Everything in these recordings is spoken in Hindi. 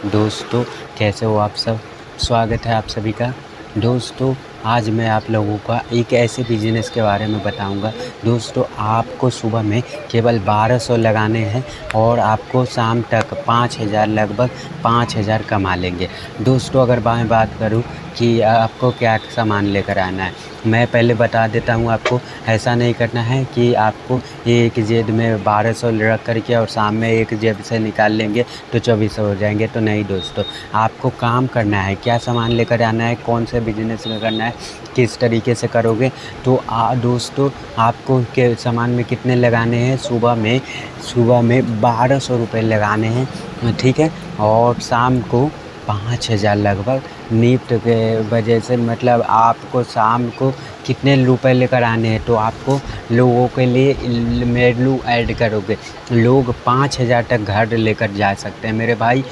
दोस्तों, कैसे हो आप सब? स्वागत है आप सभी का। दोस्तों, आज मैं आप लोगों का एक ऐसे बिज़नेस के बारे में बताऊंगा। दोस्तों, आपको सुबह में केवल 1200 लगाने हैं और आपको शाम तक 5000 लगभग 5000 कमा लेंगे। दोस्तों, अगर मैं बात करूं कि आपको क्या सामान लेकर आना है, मैं पहले बता देता हूं आपको। ऐसा नहीं करना है कि आपको एक जेब में 1200 रख करके और शाम में एक जेब से निकाल लेंगे तो 2400 हो जाएंगे। तो नहीं दोस्तों, आपको काम करना है। क्या सामान लेकर आना है, कौन से बिजनेस में करना है, किस तरीके से करोगे। तो दोस्तों, आपको के सामान में कितने लगाने हैं, सुबह में 1200 रुपये लगाने हैं, ठीक है। और शाम को 5000 लगभग निफ्ट के वजह से, मतलब आपको शाम को कितने रुपए लेकर आने हैं। तो आपको लोगों के लिए वैल्यू ऐड करोगे, लोग 5000 तक घर लेकर जा सकते हैं मेरे भाई।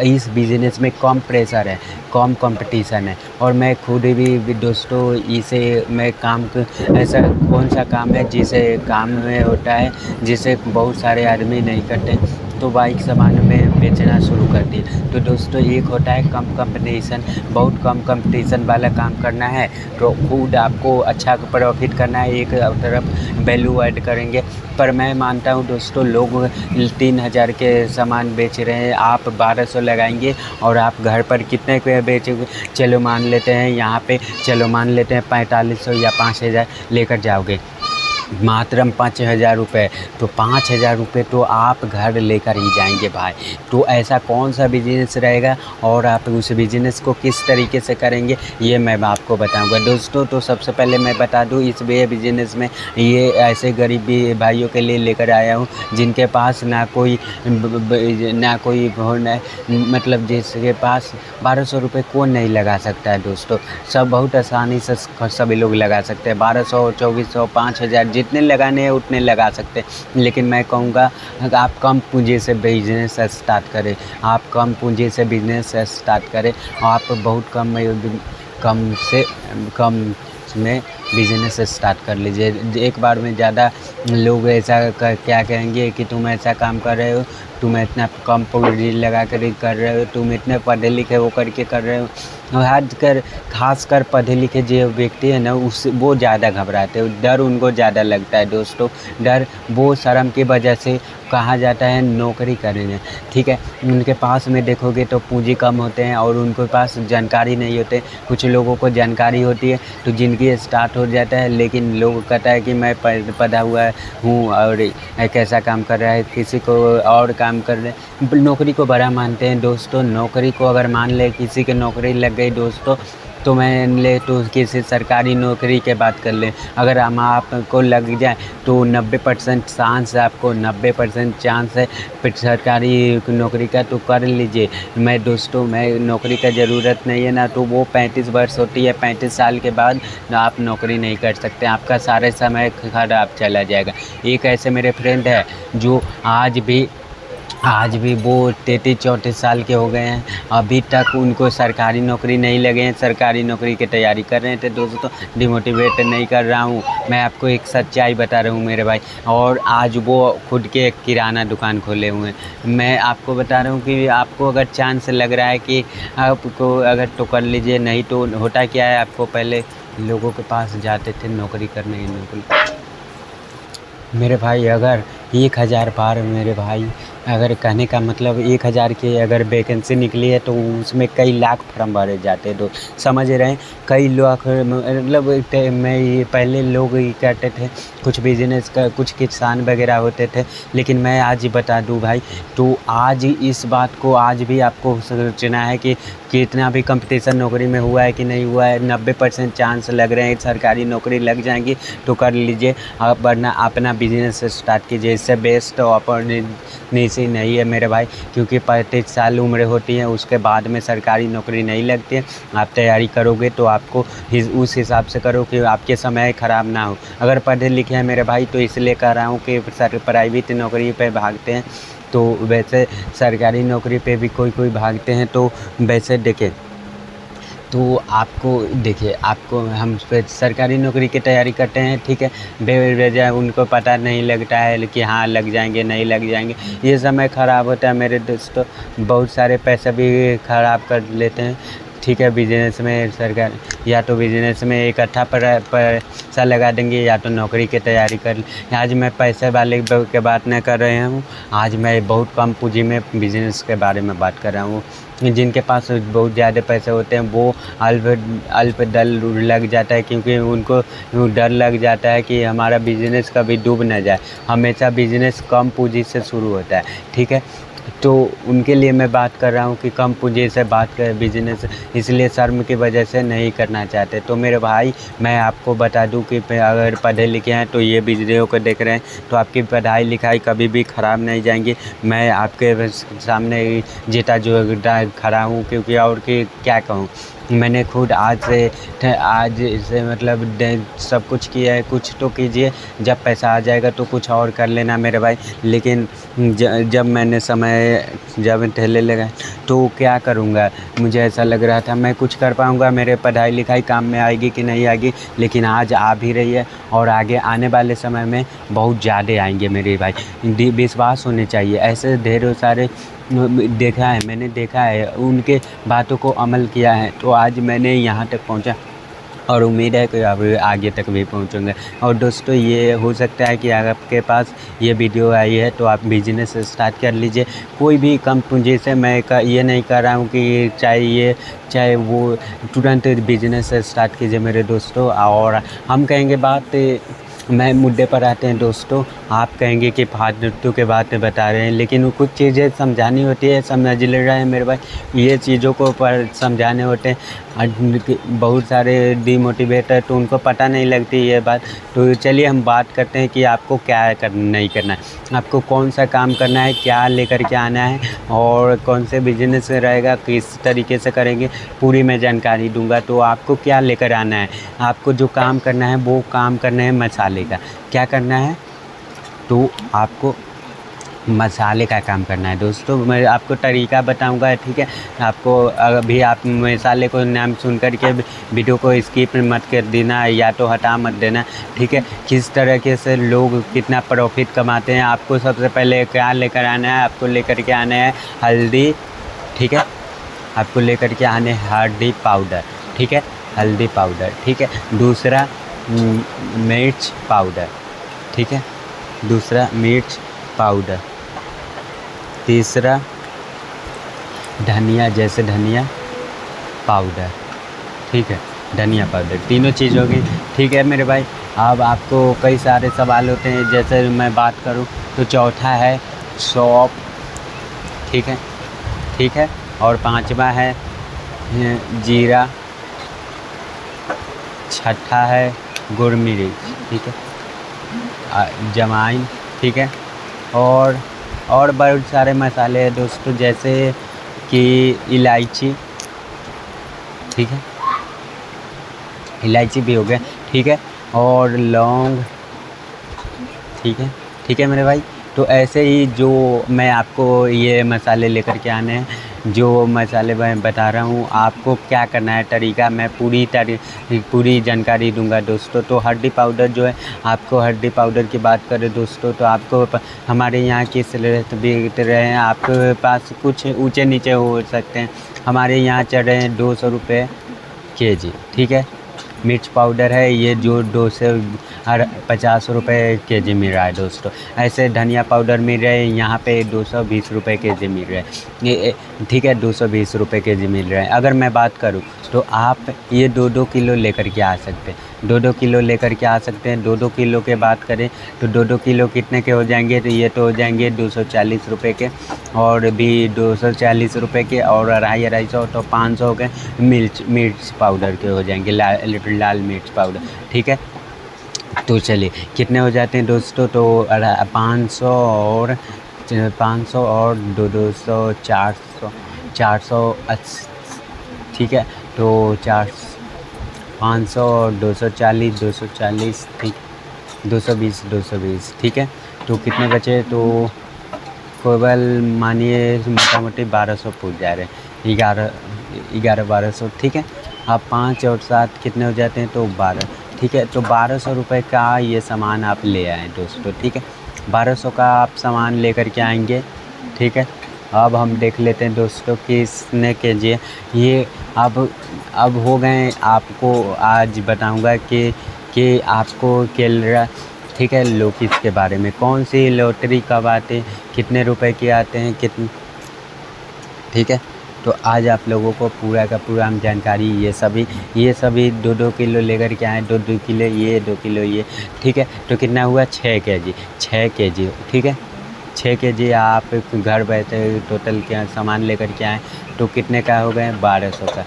इस बिज़नेस में कम प्रेशर है, कम कंपटीशन है। और मैं खुद भी दोस्तों इसे मैं ऐसा कौन सा काम है जिसे काम में होता है, जिसे बहुत सारे आदमी नहीं करते। तो बाइक सामान में बेचना शुरू कर दिए। तो दोस्तों, एक होता है कम कंपटीशन, बहुत कम कंपटीशन वाला काम करना है तो खुद आपको अच्छा प्रॉफिट करना है, एक तरफ वैल्यू ऐड करेंगे। पर मैं मानता हूँ दोस्तों, लोग 3000 के सामान बेच रहे हैं, आप 1200 लगाएंगे और आप घर पर कितने के बेचोगे। चलो मान लेते हैं यहाँ पे, चलो मान लेते हैं 4500 या 5000 लेकर जाओगे, मात्र 5000 रुपये। तो 5000 रुपये तो आप घर लेकर ही जाएंगे भाई। तो ऐसा कौन सा बिज़नेस रहेगा और आप उस बिज़नेस को किस तरीके से करेंगे, ये मैं आपको बताऊंगा दोस्तों। तो सबसे पहले मैं बता दूं, इस बिज़नेस में ये ऐसे गरीबी भाइयों के लिए लेकर आया हूं जिनके पास ना कोई मतलब जिसके पास 1200 रुपये कौन नहीं लगा सकता है दोस्तों। सब बहुत आसानी से सभी लोग लगा सकते हैं। 1200, 2400, 5000 जितने लगाने हैं उतने लगा सकते हैं। लेकिन मैं कहूँगा आप कम पूंजी से बिजनेस स्टार्ट करें, आप कम पूंजी से बिजनेस स्टार्ट करें। आप बहुत कम में बिजनेस स्टार्ट कर लीजिए। एक बार में ज़्यादा लोग ऐसा क्या कहेंगे कि तुम ऐसा काम कर रहे हो, तुम इतना कम पूंजी लगा कर रहे हो, तुम इतने पढ़े लिखे हो करके कर रहे हो। खासकर पढ़े लिखे जो व्यक्ति है ना, वो ज़्यादा घबराते हैं, डर उनको ज़्यादा लगता है दोस्तों। डर वो शर्म की वजह से कहा जाता है नौकरी करेंगे, ठीक है। उनके पास में देखोगे तो पूंजी कम होते हैं और उनके पास जानकारी नहीं होते। कुछ लोगों को जानकारी होती है तो ज़िंदगी स्टार्ट हो जाता है, लेकिन लोग कहता है कि मैं पढ़ा हुआ हूँ और कैसा काम कर रहा है, किसी को और काम कर रहे हैं, नौकरी को बड़ा मानते हैं दोस्तों। नौकरी को अगर मान ले किसी की नौकरी लग गई दोस्तों, तो मैं ले तो किसी सरकारी नौकरी के बात कर लें, अगर हम आपको लग जाए तो 90% चांस है, आपको 90% चांस है सरकारी नौकरी का, तो कर लीजिए। मैं नौकरी का ज़रूरत नहीं है ना, तो वो 35 वर्ष होती है, 35 साल के बाद आप नौकरी नहीं कर सकते, आपका सारे समय खराब चला जाएगा। एक ऐसे मेरे फ्रेंड है जो आज भी वो 33-34 साल के हो गए हैं, अभी तक उनको सरकारी नौकरी नहीं लगे हैं, सरकारी नौकरी की तैयारी कर रहे थे दोस्तों। डिमोटिवेट नहीं कर रहा हूँ, मैं आपको एक सच्चाई बता रहा हूँ मेरे भाई। और आज वो खुद के एक किराना दुकान खोले हुए हैं। मैं आपको बता रहा हूँ कि आपको अगर चांस लग रहा है कि आपको अगर तो कर लीजिए, नहीं तो होता क्या है, आपको पहले लोगों के पास जाते थे नौकरी करने मेरे भाई। अगर 1000 बार मेरे भाई, अगर कहने का मतलब 1000 की अगर वैकेंसी निकली है तो उसमें कई लाख फॉर्म भरे जाते हैं, तो समझ रहे हैं, कई लाख। मतलब मैं ये पहले लोग ये कहते थे कुछ बिजनेस का, कुछ किसान वगैरह होते थे, लेकिन मैं आज ही बता दूं भाई, तो आज इस बात को आज भी आपको सोचना है कि कितना भी कंपटीशन नौकरी में हुआ है कि नहीं हुआ है, 90% चांस लग रहे हैं सरकारी नौकरी लग जाएंगी तो कर लीजिए, वरना अपना बिजनेस स्टार्ट कीजिए। इससे बेस्ट अपॉर्चुनिटी नहीं है मेरे भाई, क्योंकि 35 साल उम्र होती है, उसके बाद में सरकारी नौकरी नहीं लगती है। आप तैयारी करोगे तो आपको उस हिसाब से करो कि आपके समय ख़राब ना हो। अगर पढ़े लिखे हैं मेरे भाई तो इसलिए कह रहा हूँ कि प्राइवेट नौकरी पे भागते हैं, तो वैसे सरकारी नौकरी पे भी कोई भागते हैं। तो वैसे देखें, तो आपको देखिए, आपको हम सरकारी नौकरी की तैयारी करते हैं, ठीक है, बेवजह उनको पता नहीं लगता है कि हाँ लग जाएंगे नहीं लग जाएंगे, ये समय ख़राब होता है मेरे दोस्तों। बहुत सारे पैसे भी ख़राब कर लेते हैं, ठीक है। बिजनेस में सरकार या तो बिजनेस में इकट्ठा पैसा लगा देंगे या तो नौकरी की तैयारी कर। आज मैं पैसे वाले के बात नहीं कर रहे हूँ, आज मैं बहुत कम पूंजी में बिजनेस के बारे में बात कर रहा हूँ। जिनके पास बहुत ज़्यादा पैसे होते हैं वो अल्प डर लग जाता है, क्योंकि उनको डर लग जाता है कि हमारा बिजनेस कभी डूब ना जाए। हमेशा बिजनेस कम पूंजी से शुरू होता है, ठीक है। तो उनके लिए मैं बात कर रहा हूँ कि कम पूंजी से बात कर बिजनेस, इसलिए शर्म की वजह से नहीं करना चाहते। तो मेरे भाई, मैं आपको बता दूं कि अगर पढ़े लिखे हैं तो ये वीडियो को देख रहे हैं तो आपकी पढ़ाई लिखाई कभी भी ख़राब नहीं जाएंगी। मैं आपके सामने जीता जो खड़ा हूँ, क्योंकि और कि क्या कहूँ, मैंने खुद आज से मतलब सब कुछ किया है। कुछ तो कीजिए, जब पैसा आ जाएगा तो कुछ और कर लेना मेरे भाई। लेकिन जब मैंने जब ठेले लगाए तो क्या करूँगा, मुझे ऐसा लग रहा था मैं कुछ कर पाऊँगा, मेरे पढ़ाई लिखाई काम में आएगी कि नहीं आएगी। लेकिन आज आ भी रही है और आगे आने वाले समय में बहुत ज़्यादा आएंगे मेरे भाई। विश्वास होने चाहिए, ऐसे ढेरों सारे मैंने देखा है, उनके बातों को अमल किया है तो आज मैंने यहाँ तक पहुँचा और उम्मीद है कि अब आगे तक भी पहुँचूँगा। और दोस्तों, ये हो सकता है कि अगर आपके पास ये वीडियो आई है तो आप बिजनेस स्टार्ट कर लीजिए, कोई भी कम पूंजी से। मैं ये नहीं कर रहा हूँ कि चाहे वो तुरंत बिजनेस स्टार्ट कीजिए मेरे दोस्तों। और हम कहेंगे बात, मैं मुद्दे पर आते हैं दोस्तों। आप कहेंगे कि फालतू के बातें बता रहे हैं, लेकिन कुछ चीज़ें समझानी होती है, समझ ले रहे हैं मेरे भाई, ये चीज़ों को पर समझाने होते हैं। बहुत सारे डीमोटिवेट है तो उनको पता नहीं लगती ये बात। तो चलिए हम बात करते हैं कि आपको क्या नहीं करना है, आपको कौन सा काम करना है, क्या लेकर के आना है और कौन से बिजनेस रहेगा, किस तरीके से करेंगे, पूरी मैं जानकारी दूंगा। तो आपको क्या लेकर आना है, आपको जो काम करना है वो काम करना है मसाले का। क्या करना है, तो आपको मसाले का काम करना है दोस्तों। मैं आपको तरीका बताऊंगा, ठीक है। आपको अभी आप मसाले को नाम सुन कर के वीडियो को स्किप मत कर देना या तो हटा मत देना, ठीक है। किस तरीके से लोग कितना प्रॉफिट कमाते हैं, आपको सबसे पहले क्या लेकर आना है, आपको लेकर के आना है हल्दी, ठीक है। आपको लेकर के आने हल्दी पाउडर, ठीक है, हल्दी पाउडर, ठीक है। दूसरा मिर्च पाउडर, ठीक है, दूसरा मिर्च पाउडर। तीसरा धनिया, जैसे धनिया पाउडर, ठीक है, धनिया पाउडर। तीनों चीज़ होगी, ठीक है मेरे भाई। अब आपको कई सारे सवाल होते हैं, जैसे मैं बात करूं तो चौथा है सौंफ, ठीक है, ठीक है। और पांचवा है जीरा, छठा है गुड़ मिर्च, ठीक है, जमाइन, ठीक है। और बहुत सारे मसाले हैं दोस्तों, जैसे कि इलायची, ठीक है, इलायची भी हो गया, ठीक है, और लौंग, ठीक है, ठीक है मेरे भाई। तो ऐसे ही जो मैं आपको ये मसाले लेकर के आने हैं, जो मसाले मैं बता रहा हूँ, आपको क्या करना है, तरीका मैं पूरी जानकारी दूंगा दोस्तों। तो हल्दी पाउडर जो है, आपको हल्दी पाउडर की बात करें दोस्तों तो आपको हमारे यहाँ किस रेट बिक रहे हैं, आपके पास कुछ ऊँचे नीचे हो सकते हैं। हमारे यहाँ चल रहे हैं 200 रुपये केजी, ठीक है। मिर्च पाउडर है ये जो 250 रुपये केजी मिल रहा है दोस्तों। ऐसे धनिया पाउडर मिल रहे हैं यहाँ पे 220 रुपये केजी मिल रहे हैं, ये ठीक है, 220 रुपये केजी मिल रहे हैं। अगर मैं बात करूँ तो आप ये 2-2 किलो लेकर के आ सकते हैं, 2-2 किलो लेकर के आ सकते हैं। 2-2 किलो के बात करें तो 2-2 किलो कितने के हो जाएंगे, तो ये तो हो जाएंगे 240 रुपये के, और भी 240 रुपये के, और 250 तो 500 के मिर्च पाउडर के हो जाएंगे, लाल मिर्च पाउडर, ठीक है। तो चलिए कितने हो जाते हैं दोस्तों, तो 500 और 200 400 ठीक है। तो 500 और 240 ठीक, 220 ठीक है। तो कितने बचे, तो केवल मानिए मोटा मोटी 1200 पूछ जा रहे हैं, 1100 1200, ठीक है। अब 5 और 7 कितने हो जाते हैं, तो 12। ठीक है, तो 1200 रुपये का ये सामान आप ले आएँ दोस्तों। ठीक है, 1200 का आप सामान लेकर के आएंगे। ठीक है, अब हम देख लेते हैं दोस्तों कितने केजी है ये। अब हो गए, आपको आज बताऊंगा कि आपको केरला, ठीक है, लोकिस के बारे में, कौन सी लॉटरी कब आते, कितने रुपए के आते हैं, कितने। ठीक है, तो आज आप लोगों को पूरा का पूरा हम जानकारी ये सभी 2-2 किलो लेकर के आए, 2-2 किलो ये, 2 किलो ये। ठीक है, तो कितना हुआ, 6 केजी, 6 केजी। ठीक है, 6 केजी आप घर बैठे टोटल क्या सामान लेकर के आए, तो कितने का हो गए, 1200 का।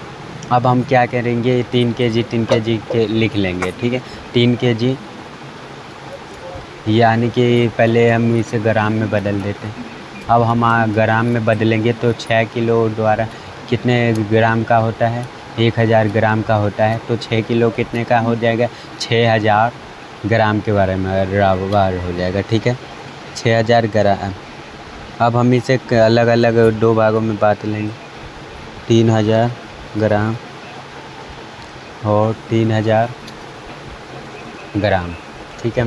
अब हम क्या करेंगे, 3 केजी के लिख लेंगे। ठीक है, 3 केजी, यानी कि पहले हम इसे ग्राम में बदल देते हैं। अब हम ग्राम में बदलेंगे तो 6 किलो द्वारा कितने ग्राम का होता है, 1000 ग्राम का होता है। तो 6 किलो कितने का हो जाएगा, 6000 ग्राम के बारे में बराबर हो जाएगा। ठीक है, 6000 ग्राम। अब हम इसे अलग अलग 2 भागों में बांट लेंगे, 3000 ग्राम और 3000 ग्राम। ठीक है।